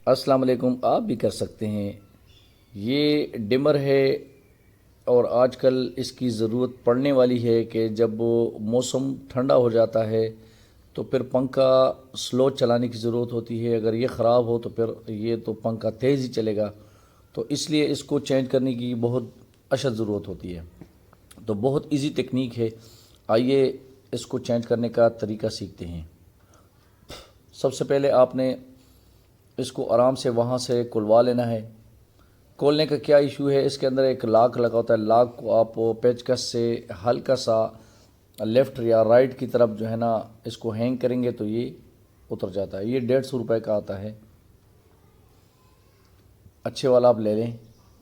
السلام علیکم، آپ بھی کر سکتے ہیں۔ یہ ڈمر ہے اور آج کل اس کی ضرورت پڑنے والی ہے کہ جب موسم ٹھنڈا ہو جاتا ہے تو پھر پنکھا سلو چلانے کی ضرورت ہوتی ہے۔ اگر یہ خراب ہو تو پھر یہ تو پنکھا تیز ہی چلے گا، تو اس لیے اس کو چینج کرنے کی بہت اشد ضرورت ہوتی ہے۔ تو بہت ایزی ٹیکنیک ہے، آئیے اس کو چینج کرنے کا طریقہ سیکھتے ہیں۔ سب سے پہلے آپ نے اس کو آرام سے وہاں سے کھلوا لینا ہے۔ کھولنے کا کیا ایشو ہے، اس کے اندر ایک لاک لگا ہوتا ہے۔ لاک کو آپ پیچکس سے ہلکا سا لیفٹ یا رائٹ کی طرف جو ہے نا اس کو ہینگ کریں گے تو یہ اتر جاتا ہے۔ یہ 150 روپے کا آتا ہے، اچھے والا آپ لے لیں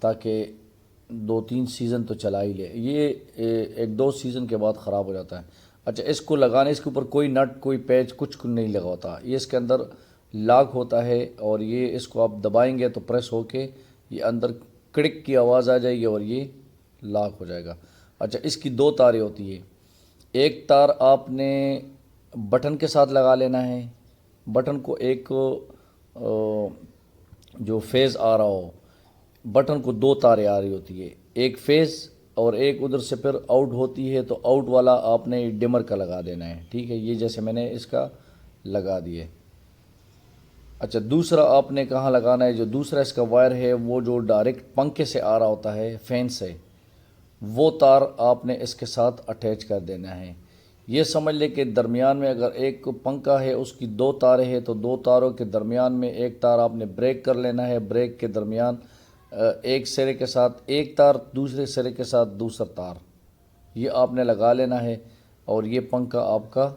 تاکہ 2-3 سیزن تو چلا ہی لے۔ یہ 1-2 سیزن کے بعد خراب ہو جاتا ہے۔ اچھا، اس کو لگانے، اس کے اوپر کوئی نٹ کوئی پیچ کچھ نہیں لگا ہوتا، یہ اس کے اندر لاک ہوتا ہے اور یہ اس کو آپ دبائیں گے تو پریس ہو کے یہ اندر کڑک کی آواز آ جائے گی اور یہ لاک ہو جائے گا۔ اچھا، اس کی 2 تاریں ہوتی ہیں۔ ایک تار آپ نے بٹن کے ساتھ لگا لینا ہے۔ بٹن کو ایک جو فیز آ رہا ہو، بٹن کو 2 تاریں آ رہی ہوتی ہے، ایک فیز اور ایک ادھر سے پھر آؤٹ ہوتی ہے، تو آؤٹ والا آپ نے ڈمر کا لگا دینا ہے۔ ٹھیک ہے، یہ جیسے میں نے اس کا لگا دیے۔ اچھا، دوسرا آپ نے کہاں لگانا ہے؟ جو دوسرا اس کا وائر ہے وہ جو ڈائریکٹ پنکھے سے آ رہا ہوتا ہے، فین سے، وہ تار آپ نے اس کے ساتھ اٹیچ کر دینا ہے۔ یہ سمجھ لے کہ درمیان میں اگر ایک پنکھا ہے اس کی 2 تاریں ہیں تو 2 تاروں کے درمیان میں ایک تار آپ نے بریک کر لینا ہے۔ بریک کے درمیان ایک سرے کے ساتھ ایک تار، دوسرے سرے کے ساتھ دوسرا تار، یہ آپ نے لگا لینا ہے اور یہ پنکھا آپ کا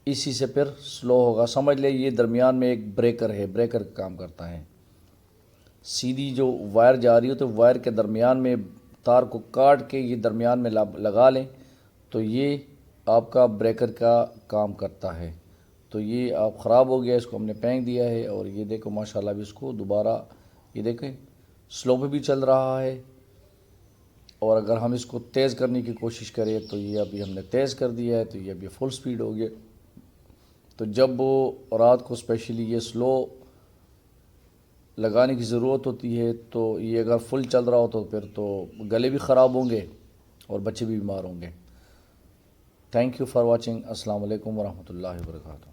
اسی سے پھر سلو ہوگا۔ سمجھ لے یہ درمیان میں ایک بریکر ہے، بریکر کا کام کرتا ہے۔ سیدھی جو وائر جا رہی ہو تو وائر کے درمیان میں تار کو کاٹ کے یہ درمیان میں لگا لیں تو یہ آپ کا بریکر کا کام کرتا ہے۔ تو یہ آپ خراب ہو گیا، اس کو ہم نے پھینک دیا ہے اور یہ دیکھو ماشاءاللہ بھی اس کو دوبارہ، یہ دیکھیں سلو پہ بھی چل رہا ہے۔ اور اگر ہم اس کو تیز کرنے کی کوشش کریں تو یہ ابھی ہم نے تیز کر دیا ہے تو یہ ابھی فل سپیڈ ہو گیا۔ تو جب رات کو اسپیشلی یہ سلو لگانے کی ضرورت ہوتی ہے تو یہ اگر فل چل رہا ہو تو پھر تو گلے بھی خراب ہوں گے اور بچے بھی بیمار ہوں گے۔ Thank you for watching. السلام علیکم ورحمۃ اللہ وبرکاتہ۔